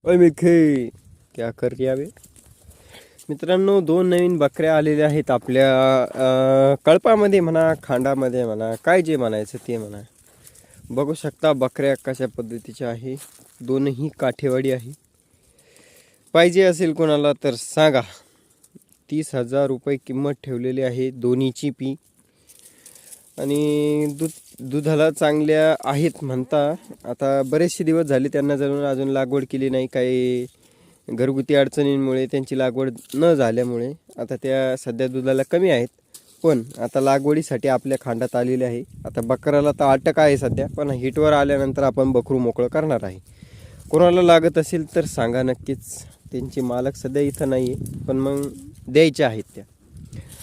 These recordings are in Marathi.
ओय मिखे क्या कर रही आहे मित्रांनो, दोन नवीन बकऱ्या आलेल्या आहेत आपल्या कळपामध्ये म्हणा, खांडामध्ये म्हणा, काय जे म्हणायचं ते म्हणा. बघू शकता बकऱ्या कशा पद्धतीच्या आहे. दोनही काठेवाडी आहे. पाहिजे असेल कोणाला तर सांगा. 30,000 रुपये किंमत ठेवलेली आहे दोन्हीची पी. आणि दुधाला चांगल्या आहेत म्हणता. आता बरेचसे दिवस झाले त्यांना अजून लागवड केली नाही. काही घरगुती अडचणींमुळे त्यांची लागवड न झाल्यामुळे आता त्या सध्या दुधाला कमी आहेत. पण आता लागवडीसाठी आपल्या खांडात आलेले आहे. आता बकराला तर अटक आहे सध्या, पण हिटवर आल्यानंतर आपण बकरू मोकळं करणार आहे. कोणाला लागत असेल तर सांगा नक्कीच. त्यांचे मालक सध्या इथं नाही आहे, पण मग द्यायचे आहेत त्या.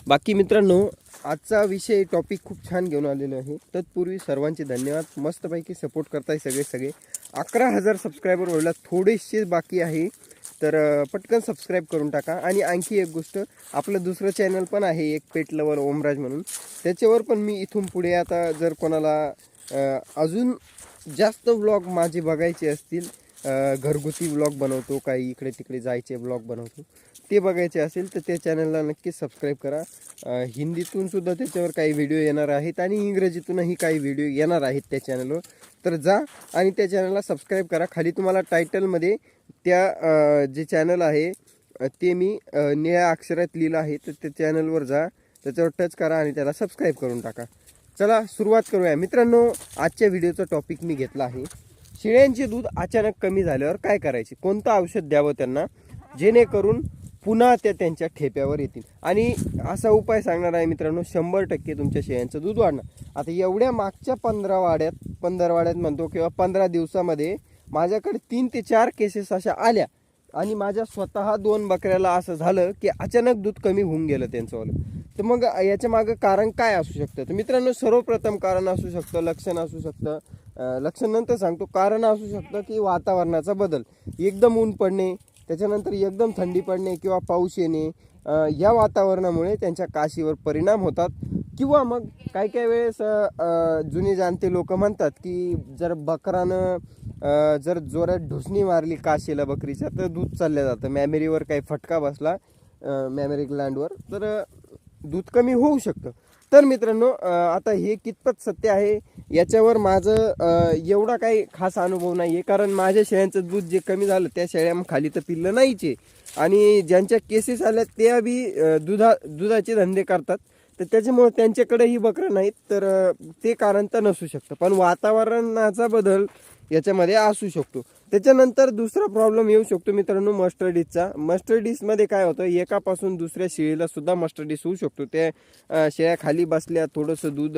बाकी मित्रांनो, आजचा विषय टॉपिक खूप छान घेऊन आलेलो आहे. तत्पूर्वी सर्वांचे धन्यवाद. मस्तपैकी सपोर्ट करताय सगळे 11,000 सबस्क्रायबर व्हायला थोडेसे बाकी आहे, तर पटकन सबस्क्राईब करून टाका. आणि आणखी एक गोष्ट, आपलं दुसरं चॅनल पण आहे एक पेट लवर ओमराज म्हणून. त्याच्यावर पण मी इथून पुढे आता जर कोणाला अजून जास्त व्लॉग माझे बघायचे असतील, घरगुती व्लॉग बनवतो, काही इकडे तिकडे जायचे व्लॉग बनवतो, ते बघायचे असेल तर त्या चॅनलला नक्की सबस्क्राईब करा. हिंदीतून सुद्धा त्याच्यावर काही व्हिडिओ येणार आहेत आणि इंग्रजीतूनही काही व्हिडिओ येणार आहेत त्या चॅनलवर. तर जा आणि त्या चॅनलला सबस्क्राईब करा. खाली तुम्हाला टायटलमध्ये त्या जे चॅनल आहे ते मी निळ्या अक्षरात लिहिलं आहे, तर त्या चॅनलवर जा, त्याच्यावर टच करा आणि त्याला सबस्क्राईब करून टाका. चला सुरुवात करूया मित्रांनो. आजच्या व्हिडिओचा टॉपिक मी घेतला आहे, शेळ्यांचे दूध अचानक कमी झाल्यावर काय करायचे, कोणतं औषध द्यावं त्यांना जेणेकरून पुन्हा त्यांच्या ठेप्यावर येतील. आणि असा उपाय सांगणार आहे मित्रांनो, 100% तुमच्या शेळ्यांचं दूध वाढणार. आता एवढ्या मागच्या 15 वाड्यात म्हणतो किंवा 15 दिवसामध्ये माझ्याकडे 3 ते 4 केसेस अशा आल्या. आणि माझ्या स्वतः 2 बकऱ्याला असं झालं की अचानक दूध कमी होऊन गेलं त्यांचंवालं. तर मग याच्या मागं कारण काय असू शकतं? तर मित्रांनो, सर्वप्रथम कारण असू शकतं, लक्षण असू शकतं. लक्षण नंतर सांगतो. कारण असू शकतं की वातावरणाचा बदल, एकदम ऊन पडणे, त्याच्यानंतर एकदम थंडी पडणे किंवा पाऊस येणे, या वातावरणामुळे त्यांच्या काशीवर परिणाम होतात. किंवा मग काही वेळेस जुने जाणते लोक म्हणतात की जर बकरानं जर जोरात ढुसणी मारली काशीला बकरीच्या, तर दूध चाललं जातं. मॅमेरीवर काही फटका बसला, मॅमेरी ग्लँडवर, तर दूध कमी होऊ शकतं. तर मित्रांनो, आता हे कितपत सत्य आहे याच्यावर माझं एवढा काही खास अनुभव नाही आहे. कारण माझ्या शेळ्यांचं दूध जे कमी झालं त्या शेळ्या खाली तर पिल्लं नाहीचे. आणि ज्यांच्या केसेस आल्या त्या बी दुधाचे धंदे करतात, तर त्याच्यामुळे त्यांच्याकडेही बकरं नाहीत. तर ते कारण तर नसू शकतं, पण वातावरणाचा बदल याच्यामध्ये असू शकतो. त्याच्यानंतर दुसरा प्रॉब्लेम येऊ शकतो मित्रांनो, मस्टर्डीजचा. मस्टर्डीजमध्ये काय होतं, एकापासून दुसऱ्या शेळीला सुद्धा मस्टर्डीज होऊ शकतो. त्या शेळ्या खाली बसल्या, थोडंसं दूध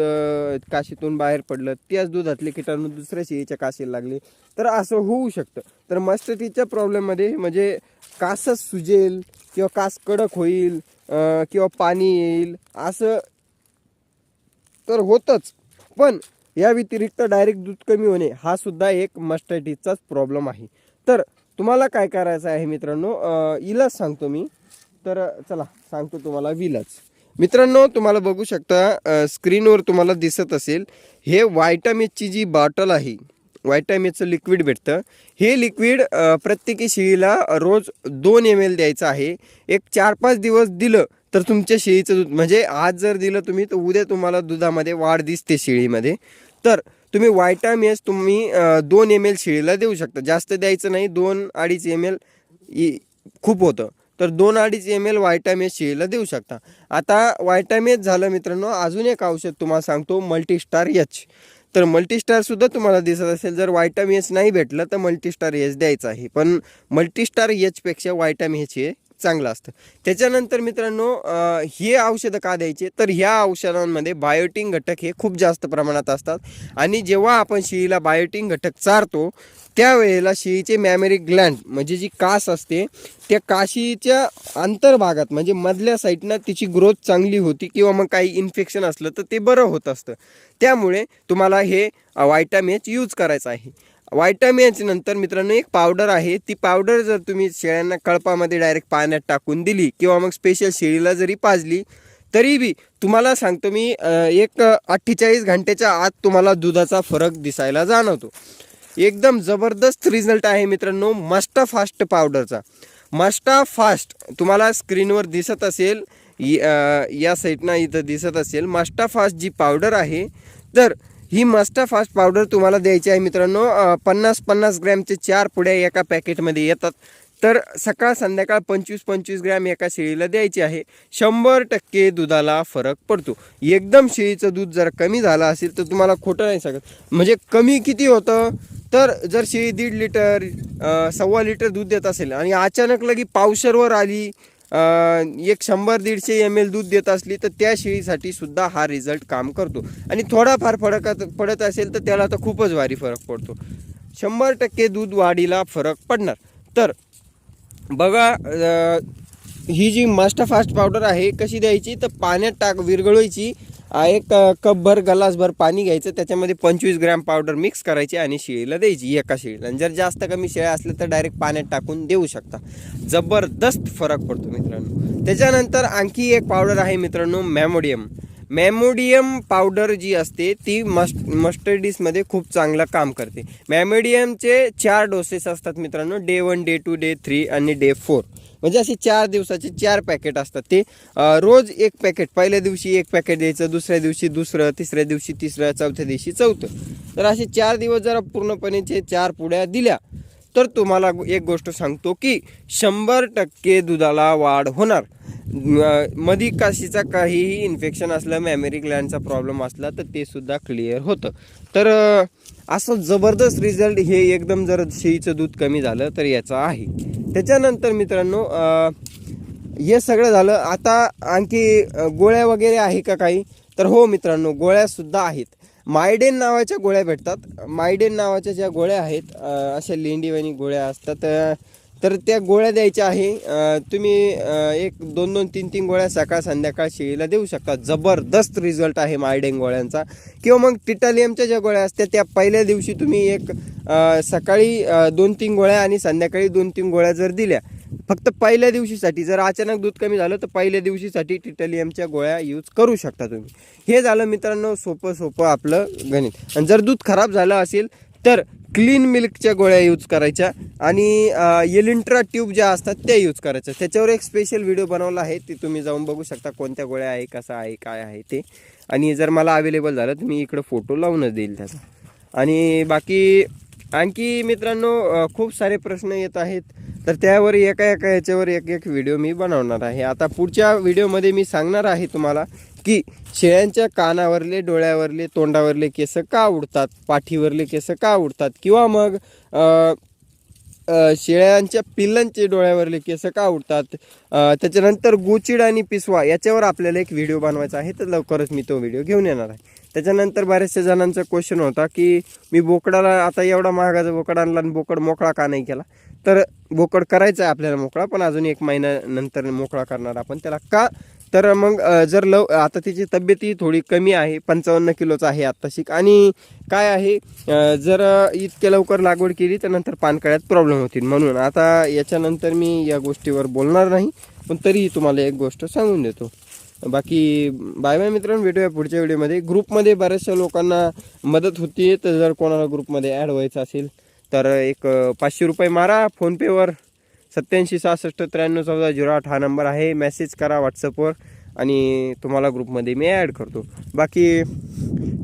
काशीतून बाहेर पडलं, त्याच दुधातले किटाणू दुसऱ्या शेळीच्या काशीला लागले, तर असं होऊ शकतं. तर मस्टर्डीजच्या प्रॉब्लेममध्ये म्हणजे कासच सुजेल किंवा कास कडक होईल किंवा पाणी येईल असं तर होतंच. पण या व्यतिरिक्त डायरेक्ट दूध कमी होणे हा सुद्धा एक मस्टर्डीजचाच प्रॉब्लेम आहे. तर तुम्हाला काय करायचं आहे मित्रांनो, इलाज सांगतो मी. तर चला सांगतो तुम्हाला विलाज. मित्रांनो, तुम्हाला बघू शकता स्क्रीनवर तुम्हाला दिसत असेल, हे व्हायटामिनची जी बॉटल आहे, व्हायटामिनचं लिक्विड भेटतं. हे लिक्विड प्रत्येकी शेळीला रोज 2 ml द्यायचं आहे. एक 4-5 दिवस दिलं तर तुमच्या शेळीचं दूध, म्हणजे आज जर दिलं तुम्ही तर उद्या तुम्हाला दुधामध्ये वाढ दिसते शेळीमध्ये. तर तुम्ही व्हायटामिन्स तुम्ही 2 ml शेळीला देऊ शकता. जास्त द्यायचं नाही, 2-2.5 ml खूप होतं. तर 2-2.5 ml व्हायटामिन्स शेळीला देऊ शकता. आता व्हायटामिन्स झालं मित्रांनो, अजून एक औषध तुम्हाला सांगतो, मल्टीस्टार एच. तर मल्टीस्टार सुद्धा तुम्हाला दिसत असेल. जर व्हायटामिन्स नाही भेटलं तर मल्टीस्टार एच द्यायचं आहे, पण मल्टीस्टार एचपेक्षा व्हायटामिन एच हे चांगलं असतं. त्याच्यानंतर मित्रांनो, हे औषधं का द्यायचे, तर ह्या औषधांमध्ये बायोटिन घटक हे खूप जास्त प्रमाणात असतात. आणि जेव्हा आपण शेळीला बायोटिन घटक चारतो त्यावेळेला शेळीचे मॅमेरी ग्लँड म्हणजे जी कास असते, त्या काशीच्या अंतर्भागात म्हणजे मधल्या साईडनं तिची ग्रोथ चांगली होती, किंवा मग काही इन्फेक्शन असलं तर ते बरं होत असतं. त्यामुळे तुम्हाला हे व्हायटामिन एच यूज करायचं आहे. व्हायटामिनच्या नंतर मित्रांनो एक पावडर आहे. ती पावडर जर तुम्ही शेळ्यांना कळपामध्ये डायरेक्ट पाण्यात टाकून दिली किंवा मग स्पेशल शेळीला जरी पाजली, तरी बी तुम्हाला सांगतो मी, एक 48 घंट्याच्या आत तुम्हाला दुधाचा फरक दिसायला जाणवतो. एकदम जबरदस्त रिझल्ट आहे मित्रांनो मस्टा फास्ट पावडरचा. मस्टा फास्ट तुम्हाला स्क्रीनवर दिसत असेल, या साईडनं इथं दिसत असेल मस्टा फास्ट जी पावडर आहे. तर ही मस्टा फास्ट पावडर तुम्हाला द्यायची आहे मित्रांनो. 50-50 ग्रॅमचे 4 पुड्या एका पॅकेटमध्ये येतात. तर सकाळ संध्याकाळ 25-25 ग्रॅम एका शेळीला द्यायची आहे. 100% दुधाला फरक पडतो. एकदम शेळीचं दूध जर कमी झालं असेल तर तुम्हाला खोटं नाही सांगत. म्हणजे कमी किती होतं, तर जर शेळी 1.5 लिटर 1.25 लिटर दूध देत असेल आणि अचानक लगी पावशरवर आली, एक 100-150 ml दूध देत असली, तर त्या शेळीसाठी सुद्धा हा रिझल्ट काम करतो. आणि थोडाफार फरक पडत असेल तर त्याला तर खूपच भारी फरक पडतो. 100% दूध वाढीला फरक पडणार. तर बघा, ही जी मस्टा फास्ट पावडर आहे कशी द्यायची, तर पाण्यात विरघळवायची. एक कपभर ग्लासभर पाणी घ्यायचं, त्याच्यामध्ये 25 ग्रॅम पावडर मिक्स करायची आणि शेळीला द्यायची एका शेळीला. आणि जर जास्त कमी शेळ्या असल्या तर डायरेक्ट पाण्यात टाकून देऊ शकता. जबरदस्त फरक पडतो मित्रांनो. त्याच्यानंतर आणखी एक पावडर आहे मित्रांनो, मॅमोडियम पावडर जी असते ती मस्टर्डीसमध्ये खूप चांगलं काम करते. मॅमोडियमचे 4 डोसेस असतात मित्रांनो, डे 1, डे 2, डे 3 आणि डे 4. म्हणजे असे 4 दिवसाचे 4 पॅकेट असतात. ते रोज एक पॅकेट, पहिल्या दिवशी एक पॅकेट द्यायचं, दुसऱ्या दिवशी दुसरं, तिसऱ्या दिवशी तिसरं, चौथ्या दिवशी चौथं. तर असे 4 दिवस जर पूर्णपणे 4 पुड्या दिल्या तर तुम्हाला एक गोष्ट सांगतो की 100% दुधाला वाढ होणार. मधी काशीचा काहीही इन्फेक्शन असलं, मॅमरी ग्लँडचा प्रॉब्लेम असला तर ते सुद्धा क्लिअर होतं. तर असं जबरदस्त रिझल्ट हे एकदम जर शेळीचं दूध कमी झालं तर याचा आहे. त्याच्यानंतर मित्रांनो हे सगळं झालं. आता आणखी गोळ्या वगैरे आहे का काही, तर हो मित्रांनो गोळ्यासुद्धा आहेत. मायडेन नावाच्या गोळ्या भेटतात. मायडेन नावाच्या ज्या गोळ्या आहेत, अशा लेंडीवाणी गोळ्या असतात, तर त्या गोळ्या द्यायच्या आहे. तुम्ही 1-2, 3 गोळ्या सकाळ संध्याकाळ शेळीला देऊ शकता. जबरदस्त रिझल्ट आहे मायडेन गोळ्यांचा. किंवा मग टिटालियमच्या ज्या गोळ्या असतात त्या पहिल्या दिवशी तुम्ही सकाळी 2-3 गोळ्या आणि संध्याकाळी 2-3 गोळ्या जर दिल्या, फक्त पहिल्या दिवशीसाठी, जर अचानक दूध कमी झालं तर पहिल्या दिवशीसाठी टिटालियमच्या गोळ्या यूज करू शकता तुम्ही. हे झालं मित्रांनो सोपं आपलं गणित. आणि जर दूध खराब झालं असेल तर क्लीन मिल्कच्या गोळ्या यूज करायच्या आणि एलिंट्रा ट्यूब ज्या असतात त्या यूज करायच्या. त्याच्यावर एक स्पेशल व्हिडिओ बनवला आहे, ते तुम्ही जाऊन बघू शकता कोणत्या गोळ्या आहे, कसं आहे, काय आहे ते. आणि जर मला अवेलेबल झालं तर मी इकडं फोटो लावूनच देईल त्याचा. आणि बाकी आणखी मित्रांनो खूप सारे प्रश्न येत आहेत, तर त्यावर एका याच्यावर एक व्हिडिओ मी बनवणार आहे. आता पुढच्या व्हिडिओमध्ये मी सांगणार आहे तुम्हाला की शेळ्यांच्या कानावरले, डोळ्यावरले, तोंडावरले केस का उडतात, पाठीवरले केस का उडतात, किंवा मग शेळ्यांच्या पिल्लांचे डोळ्यावरले केस का उडतात. त्याच्यानंतर गोचिड आणि पिसवा याच्यावर आपल्याला एक व्हिडिओ बनवायचा आहे, तर लवकरच मी तो व्हिडिओ घेऊन येणार आहे. त्याच्यानंतर बऱ्याचशा जणांचा क्वेश्चन होता की मी बोकडाला, आता एवढा महागाचा बोकड आणला आणि बोकड मोकळा का नाही केला, तर बोकड करायचा आहे आपल्याला मोकळा, पण अजून 1 महिन्यानंतर मोकळा करणार आपण त्याला. का, तर मग जर आता त्याची तब्येतही थोडी कमी आहे, 55 किलोचा आहे आत्ताशी. आणि काय आहे, जर इतक्या लवकर लागवड केली तर नंतर पानकळ्यात प्रॉब्लेम होतील. म्हणून आता याच्यानंतर मी या गोष्टीवर बोलणार नाही, पण तरीही तुम्हाला एक गोष्ट सांगून देतो. बाकी बाय बाय मित्रांनो, भेटूया पुढच्या व्हिडिओमध्ये. ग्रुपमध्ये बऱ्याचशा लोकांना मदत होती, तर जर कोणाला ग्रुपमध्ये ॲड व्हायचं असेल तर एक 500 रुपये मारा फोनपेवर. 87 66 93 14 08 हा नंबर आहे. मेसेज करा व्हॉट्सअपवर आणि तुम्हाला ग्रुपमध्ये मी ॲड करतो. बाकी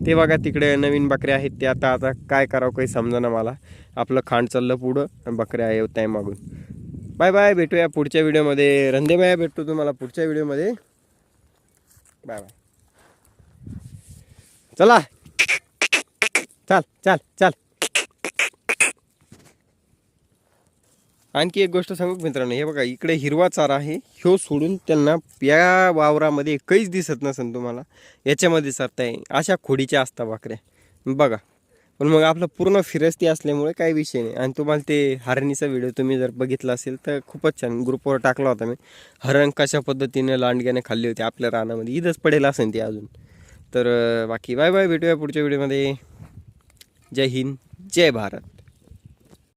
ते बघा तिकडे नवीन बकऱ्या आहेत, ते आता काय करावं काही समजेना मला. आपलं खांड चाललं पुढं आणि बकऱ्या येत आहे मागून. बाय बाय, भेटूया पुढच्या व्हिडिओमध्ये. रंदेबाया भेटतो तुम्हाला पुढच्या व्हिडिओमध्ये. Bye bye. चला, चल चल चल. आणखी एक गोष्ट सांगू मित्रांनो, हे बघा इकडे हिरवा चारा आहे, ह्यो सोडून त्यांना या वावरामध्ये काहीच दिसत नसेल तुम्हाला, याच्यामध्ये सरताय. अशा खोडीच्या असतात बकऱ्या बघा. पण मग आपलं पूर्ण फिरस्ती असल्यामुळे काही विषय नाही. आणि तुम्हाला ते हरणीचा व्हिडिओ तुम्ही जर बघितला असेल तर खूपच छान ग्रुपवर टाकला होता मी. हरण कशा पद्धतीने लांडग्याने खाल्ली होती आपल्या रानामध्ये, इथंच पडेल असेल ती अजून. तर बाकी बाय बाय, भेटूया पुढच्या व्हिडिओमध्ये. जय हिंद, जय भारत.